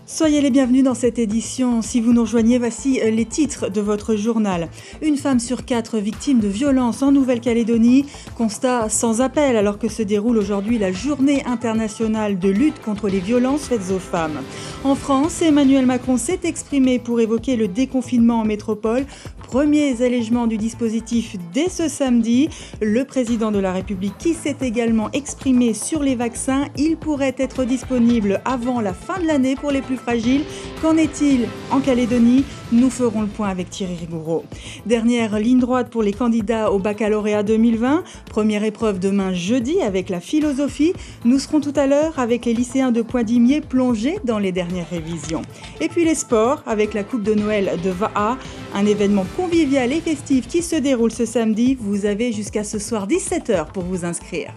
Soyez les bienvenus dans cette édition. Si vous nous rejoignez, voici les titres de votre journal. Une femme sur 4 victime de violences en Nouvelle-Calédonie. Constat sans appel alors que se déroule aujourd'hui la journée internationale de lutte contre les violences faites aux femmes. En France, Emmanuel Macron s'est exprimé pour évoquer le déconfinement en métropole. Premiers allégements du dispositif dès ce samedi. Le président de la République qui s'est également exprimé sur les vaccins. Il pourrait être disponible avant la fin de l'année pour les plus fragiles. Qu'en est-il en Calédonie ? Nous ferons le point avec Thierry Rigoureux. Dernière ligne droite pour les candidats au baccalauréat 2020. Première épreuve demain jeudi avec la philosophie. Nous serons tout à l'heure avec les lycéens de Poindimier plongés dans les dernières révisions. Et puis les sports avec la Coupe de Noël de Va'a, un événement convivial et festif qui se déroule ce samedi. Vous avez jusqu'à ce soir 17h pour vous inscrire.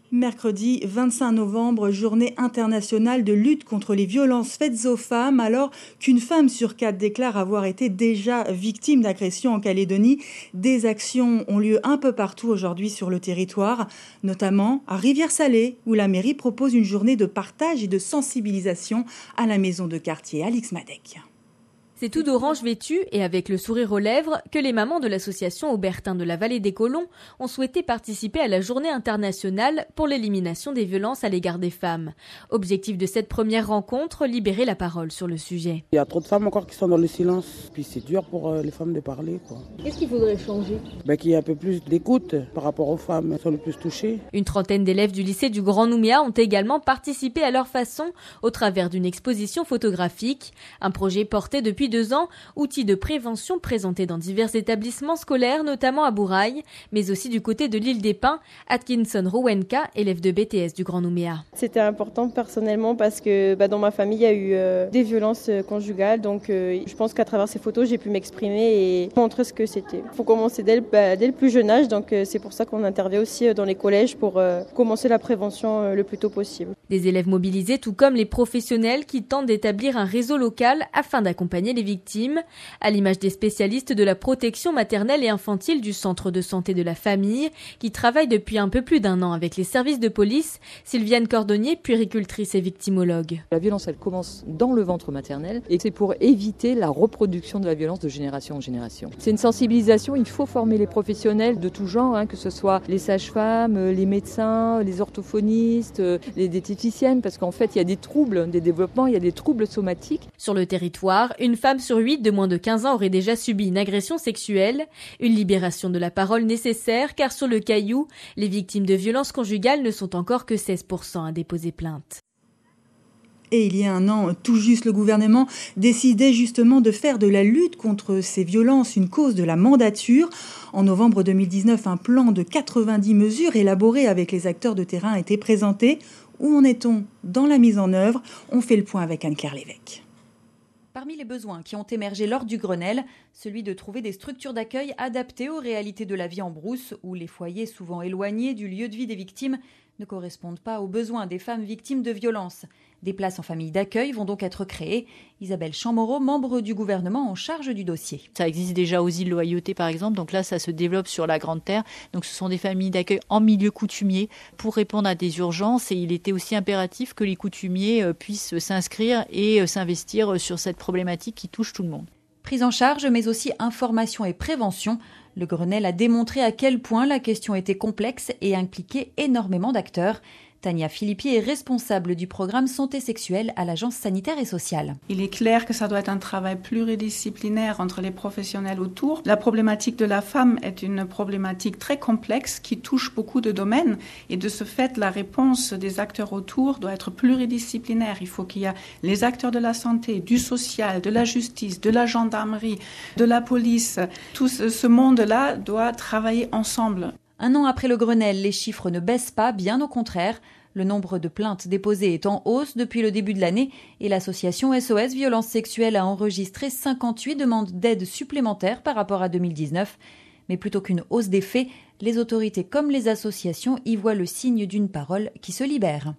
Mercredi 25 novembre, journée internationale de lutte contre les violences faites aux femmes, alors qu'une femme sur 4 déclare avoir été déjà victime d'agressions en Calédonie. Des actions ont lieu un peu partout aujourd'hui sur le territoire, notamment à Rivière-Salée, où la mairie propose une journée de partage et de sensibilisation à la maison de quartier. Alix Madec. C'est tout d'orange vêtu et avec le sourire aux lèvres que les mamans de l'association Aubertin de la Vallée des Colons ont souhaité participer à la journée internationale pour l'élimination des violences à l'égard des femmes. Objectif de cette première rencontre, libérer la parole sur le sujet. Il y a trop de femmes encore qui sont dans le silence, puis c'est dur pour les femmes de parler, quoi. Qu'est-ce qu'il faudrait changer ? Qu'il y ait un peu plus d'écoute par rapport aux femmes qui sont les plus touchées. Une trentaine d'élèves du lycée du Grand Nouméa ont également participé à leur façon au travers d'une exposition photographique, un projet porté depuis 2 ans, outil de prévention présenté dans divers établissements scolaires, notamment à Bourail, mais aussi du côté de l'île des Pins. Atkinson Rowenka, élève de BTS du Grand Nouméa. C'était important personnellement parce que dans ma famille, il y a eu des violences conjugales. Donc je pense qu'à travers ces photos, j'ai pu m'exprimer et montrer ce que c'était. Il faut commencer dès le plus jeune âge. Donc c'est pour ça qu'on intervient aussi dans les collèges pour commencer la prévention le plus tôt possible. Des élèves mobilisés, tout comme les professionnels qui tentent d'établir un réseau local afin d'accompagner les victimes, à l'image des spécialistes de la protection maternelle et infantile du centre de santé de la famille, qui travaillent depuis un peu plus d'1 an avec les services de police. Sylviane Cordonnier, puéricultrice et victimologue. La violence, elle commence dans le ventre maternel et c'est pour éviter la reproduction de la violence de génération en génération. C'est une sensibilisation, il faut former les professionnels de tout genre, que ce soit les sages-femmes, les médecins, les orthophonistes, les diététiciennes, parce qu'en fait, il y a des troubles des développements, il y a des troubles somatiques. Sur le territoire, une femme sur 8 de moins de 15 ans aurait déjà subi une agression sexuelle. Une libération de la parole nécessaire car sur le Caillou, les victimes de violences conjugales ne sont encore que 16% à déposer plainte. Et il y a 1 an, tout juste, le gouvernement décidait justement de faire de la lutte contre ces violences une cause de la mandature. En novembre 2019, un plan de 90 mesures élaboré avec les acteurs de terrain a été présenté. Où en est-on dans la mise en œuvre ? On fait le point avec Anne-Claire Lévesque. Parmi les besoins qui ont émergé lors du Grenelle, celui de trouver des structures d'accueil adaptées aux réalités de la vie en brousse, où les foyers souvent éloignés du lieu de vie des victimes ne correspondent pas aux besoins des femmes victimes de violences. Des places en famille d'accueil vont donc être créées. Isabelle Chamorro, membre du gouvernement en charge du dossier. Ça existe déjà aux îles Loyauté par exemple, donc là ça se développe sur la Grande Terre. Donc ce sont des familles d'accueil en milieu coutumier pour répondre à des urgences et il était aussi impératif que les coutumiers puissent s'inscrire et s'investir sur cette problématique qui touche tout le monde. Prise en charge mais aussi information et prévention. Le Grenelle a démontré à quel point la question était complexe et impliquait énormément d'acteurs. Tania Philippi est responsable du programme santé sexuelle à l'Agence sanitaire et sociale. Il est clair que ça doit être un travail pluridisciplinaire entre les professionnels autour. La problématique de la femme est une problématique très complexe qui touche beaucoup de domaines et de ce fait, la réponse des acteurs autour doit être pluridisciplinaire. Il faut qu'il y ait les acteurs de la santé, du social, de la justice, de la gendarmerie, de la police. Tout ce monde-là doit travailler ensemble. 1 an après le Grenelle, les chiffres ne baissent pas, bien au contraire. Le nombre de plaintes déposées est en hausse depuis le début de l'année et l'association SOS Violence Sexuelle a enregistré 58 demandes d'aide supplémentaires par rapport à 2019. Mais plutôt qu'une hausse des faits, les autorités comme les associations y voient le signe d'une parole qui se libère.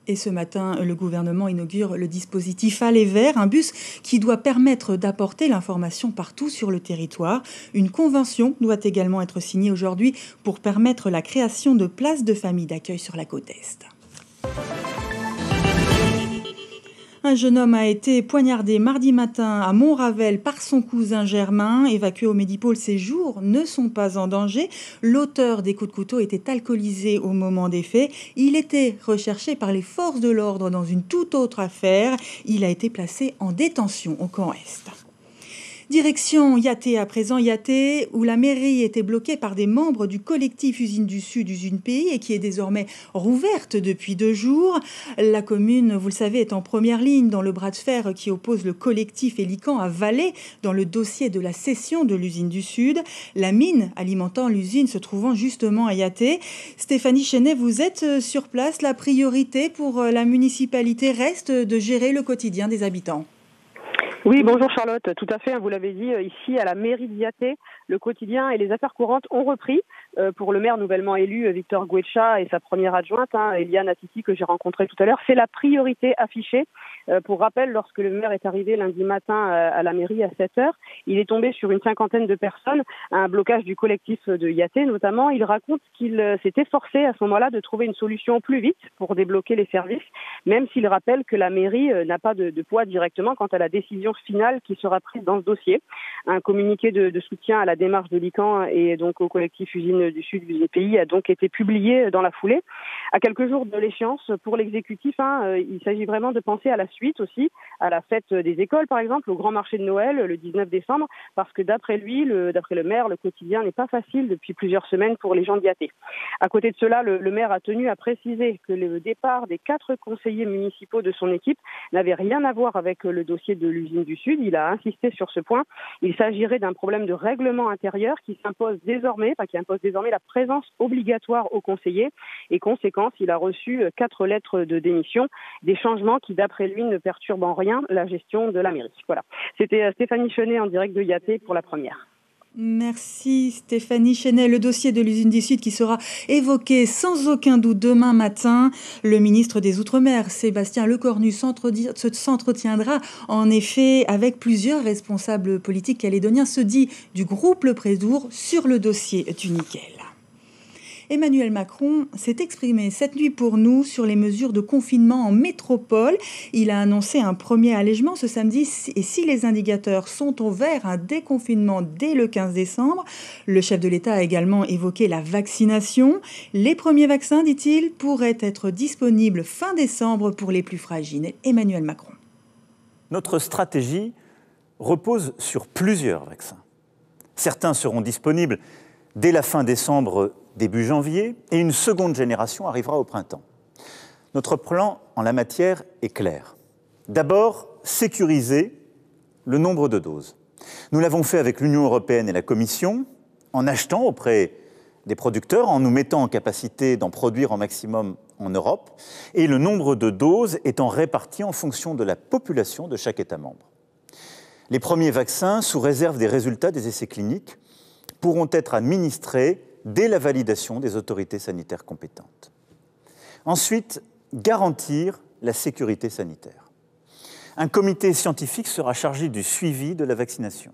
Et ce matin, le gouvernement inaugure le dispositif Aller Vers, un bus qui doit permettre d'apporter l'information partout sur le territoire. Une convention doit également être signée aujourd'hui pour permettre la création de places de familles d'accueil sur la côte Est. Un jeune homme a été poignardé mardi matin à Montravel par son cousin Germain. Évacué au Medipôle, ses jours ne sont pas en danger. L'auteur des coups de couteau était alcoolisé au moment des faits. Il était recherché par les forces de l'ordre dans une toute autre affaire. Il a été placé en détention au camp Est. Direction Yaté à présent, Yaté, où la mairie était bloquée par des membres du collectif Usine du Sud, Usine Pays, et qui est désormais rouverte depuis 2 jours. La commune, vous le savez, est en première ligne dans le bras de fer qui oppose le collectif Hélican à Valais dans le dossier de la cession de l'Usine du Sud. La mine alimentant l'usine se trouvant justement à Yaté. Stéphanie Chenet, vous êtes sur place. La priorité pour la municipalité reste de gérer le quotidien des habitants. Oui, bonjour Charlotte, tout à fait, vous l'avez dit, ici à la mairie de Yaté, le quotidien et les affaires courantes ont repris pour le maire nouvellement élu, Victor Guetcha, et sa première adjointe, Eliane Attiti, que j'ai rencontrée tout à l'heure. C'est la priorité affichée. Pour rappel, lorsque le maire est arrivé lundi matin à la mairie à 7h, il est tombé sur une 50aine de personnes, un blocage du collectif de Yaté notamment. Il raconte qu'il s'était forcé à ce moment-là de trouver une solution plus vite pour débloquer les services, même s'il rappelle que la mairie n'a pas de poids directement quant à la décision finale qui sera prise dans ce dossier. Un communiqué de soutien à la démarche de l'ICAN et donc au collectif Usine du Sud, Usine Pays, a donc été publié dans la foulée. À quelques jours de l'échéance, pour l'exécutif, il s'agit vraiment de penser à la suite aussi, à la fête des écoles par exemple, au grand marché de Noël le 19 décembre, parce que d'après le maire, le quotidien n'est pas facile depuis plusieurs semaines pour les gens de Yaté. À côté de cela, le maire a tenu à préciser que le départ des 4 conseillers municipaux de son équipe n'avait rien à voir avec le dossier de l'usine du Sud. Il a insisté sur ce point. Il s'agirait d'un problème de règlement intérieur qui impose désormais la présence obligatoire aux conseillers. Et conséquence, il a reçu 4 lettres de démission, des changements qui, d'après lui, ne perturbent en rien la gestion de la mairie. Voilà. C'était Stéphanie Chenet en direct de Yaté pour la première. Merci Stéphanie Chenet. Le dossier de l'usine du Sud qui sera évoqué sans aucun doute demain matin. Le ministre des Outre-mer, Sébastien Lecornu, s'entretiendra en effet avec plusieurs responsables politiques calédoniens, ceux dits du groupe Le Prédour, sur le dossier du nickel. Emmanuel Macron s'est exprimé cette nuit pour nous sur les mesures de confinement en métropole. Il a annoncé un premier allègement ce samedi et si les indicateurs sont au vert, un déconfinement dès le 15 décembre. Le chef de l'État a également évoqué la vaccination. Les premiers vaccins, dit-il, pourraient être disponibles fin décembre pour les plus fragiles. Emmanuel Macron. Notre stratégie repose sur plusieurs vaccins. Certains seront disponibles dès la fin décembre, début janvier, et une seconde génération arrivera au printemps. Notre plan en la matière est clair. D'abord, sécuriser le nombre de doses. Nous l'avons fait avec l'Union européenne et la Commission, en achetant auprès des producteurs, en nous mettant en capacité d'en produire en maximum en Europe, et le nombre de doses étant réparti en fonction de la population de chaque État membre. Les premiers vaccins, sous réserve des résultats des essais cliniques, pourront être administrés dès la validation des autorités sanitaires compétentes. Ensuite, garantir la sécurité sanitaire. Un comité scientifique sera chargé du suivi de la vaccination.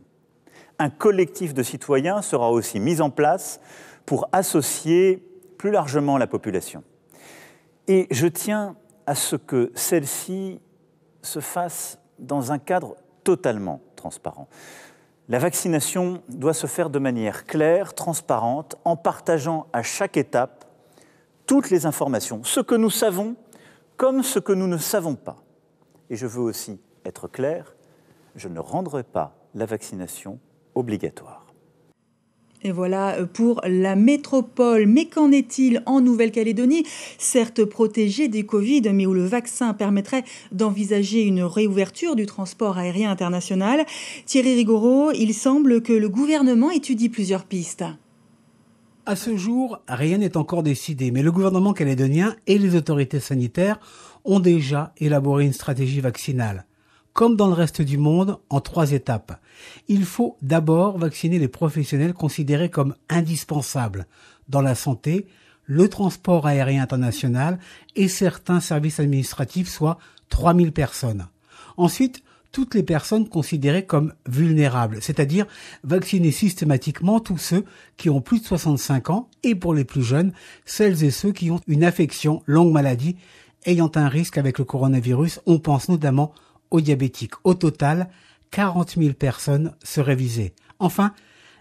Un collectif de citoyens sera aussi mis en place pour associer plus largement la population. Et je tiens à ce que celle-ci se fasse dans un cadre totalement transparent. La vaccination doit se faire de manière claire, transparente, en partageant à chaque étape toutes les informations, ce que nous savons comme ce que nous ne savons pas. Et je veux aussi être clair, je ne rendrai pas la vaccination obligatoire. Et voilà pour la métropole. Mais qu'en est-il en Nouvelle-Calédonie, certes protégée des Covid, mais où le vaccin permettrait d'envisager une réouverture du transport aérien international? Thierry Rigoureux, il semble que le gouvernement étudie plusieurs pistes. À ce jour, rien n'est encore décidé, mais le gouvernement calédonien et les autorités sanitaires ont déjà élaboré une stratégie vaccinale. Comme dans le reste du monde, en 3 étapes. Il faut d'abord vacciner les professionnels considérés comme indispensables dans la santé, le transport aérien international et certains services administratifs, soit 3000 personnes. Ensuite, toutes les personnes considérées comme vulnérables, c'est-à-dire vacciner systématiquement tous ceux qui ont plus de 65 ans et pour les plus jeunes, celles et ceux qui ont une affection, longue maladie, ayant un risque avec le coronavirus. On pense notamment aux diabétiques. Au total, 40 000 personnes seraient visées. Enfin,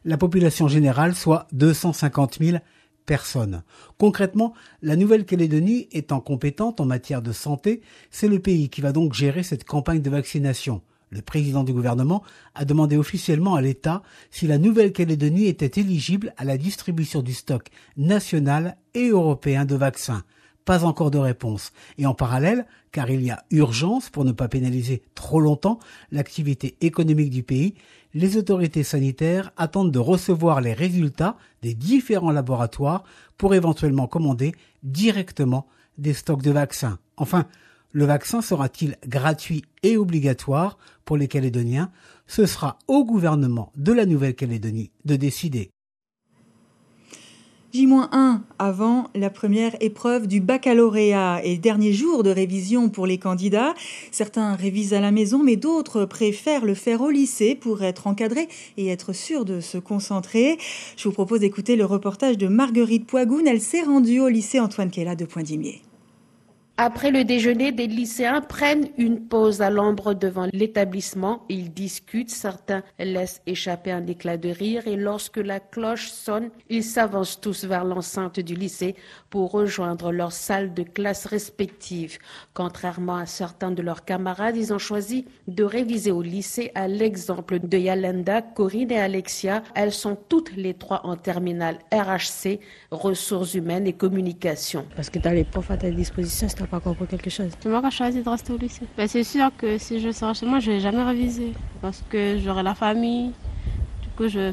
la population générale, soit 250 000 personnes. Concrètement, la Nouvelle-Calédonie étant compétente en matière de santé, c'est le pays qui va donc gérer cette campagne de vaccination. Le président du gouvernement a demandé officiellement à l'État si la Nouvelle-Calédonie était éligible à la distribution du stock national et européen de vaccins. Pas encore de réponse. Et en parallèle, car il y a urgence pour ne pas pénaliser trop longtemps l'activité économique du pays, les autorités sanitaires attendent de recevoir les résultats des différents laboratoires pour éventuellement commander directement des stocks de vaccins. Enfin, le vaccin sera-t-il gratuit et obligatoire pour les Calédoniens ? Ce sera au gouvernement de la Nouvelle-Calédonie de décider. J-1 avant la première épreuve du baccalauréat et dernier jour de révision pour les candidats. Certains révisent à la maison, mais d'autres préfèrent le faire au lycée pour être encadrés et être sûrs de se concentrer. Je vous propose d'écouter le reportage de Marguerite Poigoun. Elle s'est rendue au lycée Antoine Kella de Poindimier. Après le déjeuner, des lycéens prennent une pause à l'ombre devant l'établissement. Ils discutent, certains laissent échapper un éclat de rire et lorsque la cloche sonne, ils s'avancent tous vers l'enceinte du lycée pour rejoindre leur salle de classe respective. Contrairement à certains de leurs camarades, ils ont choisi de réviser au lycée à l'exemple de Yalenda, Corinne et Alexia. Elles sont toutes les trois en terminale RHC, ressources humaines et communication. Parce que tu as les profs à ta disposition, si tu n'as pas compris quelque chose. C'est moi qui ai choisi de rester au lycée. C'est sûr que si je serai chez moi, je ne vais jamais réviser. Parce que j'aurai la famille. Du coup, je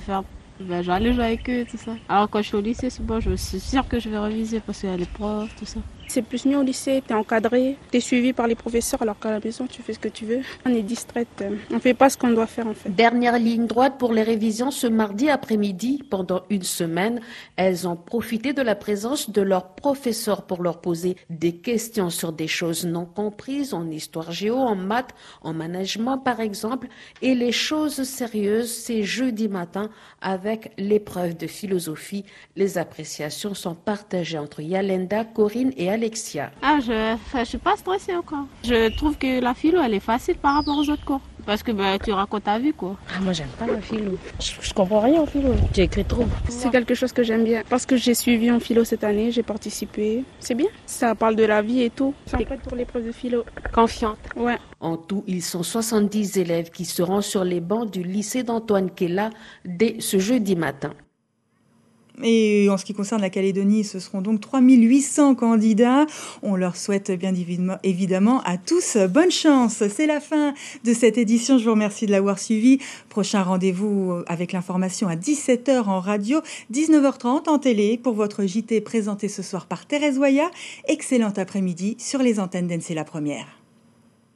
vais aller jouer avec eux, tout ça. Alors quand je suis au lycée, c'est bon, je suis sûre que je vais réviser parce qu'il y a les profs, tout ça. C'est plus mieux au lycée, t'es encadré, t'es suivi par les professeurs alors qu'à la maison tu fais ce que tu veux. On est distraite, on fait pas ce qu'on doit faire en fait. Dernière ligne droite pour les révisions ce mardi après-midi. Pendant une semaine, elles ont profité de la présence de leurs professeurs pour leur poser des questions sur des choses non comprises en histoire géo, en maths, en management par exemple. Et les choses sérieuses, c'est jeudi matin avec l'épreuve de philosophie. Les appréciations sont partagées entre Yalenda, Corinne et Alexia. Je suis pas stressée encore. Je trouve que la philo, elle est facile par rapport aux autres cours. Parce que tu racontes ta vie, quoi. Moi, j'aime pas la philo. Je comprends rien en philo. J'ai écrit trop. C'est quelque chose que j'aime bien. Parce que j'ai suivi en philo cette année, j'ai participé. C'est bien. Ça parle de la vie et tout. C'est en fait pour l'épreuve de philo. Confiante. Ouais. En tout, ils sont 70 élèves qui seront sur les bancs du lycée d'Antoine Kella dès ce jeudi matin. Et en ce qui concerne la Calédonie, ce seront donc 3800 candidats. On leur souhaite bien évidemment à tous bonne chance. C'est la fin de cette édition. Je vous remercie de l'avoir suivi. Prochain rendez-vous avec l'information à 17h en radio, 19h30 en télé pour votre JT présenté ce soir par Thérèse Waya. Excellent après-midi sur les antennes d'NC La Première.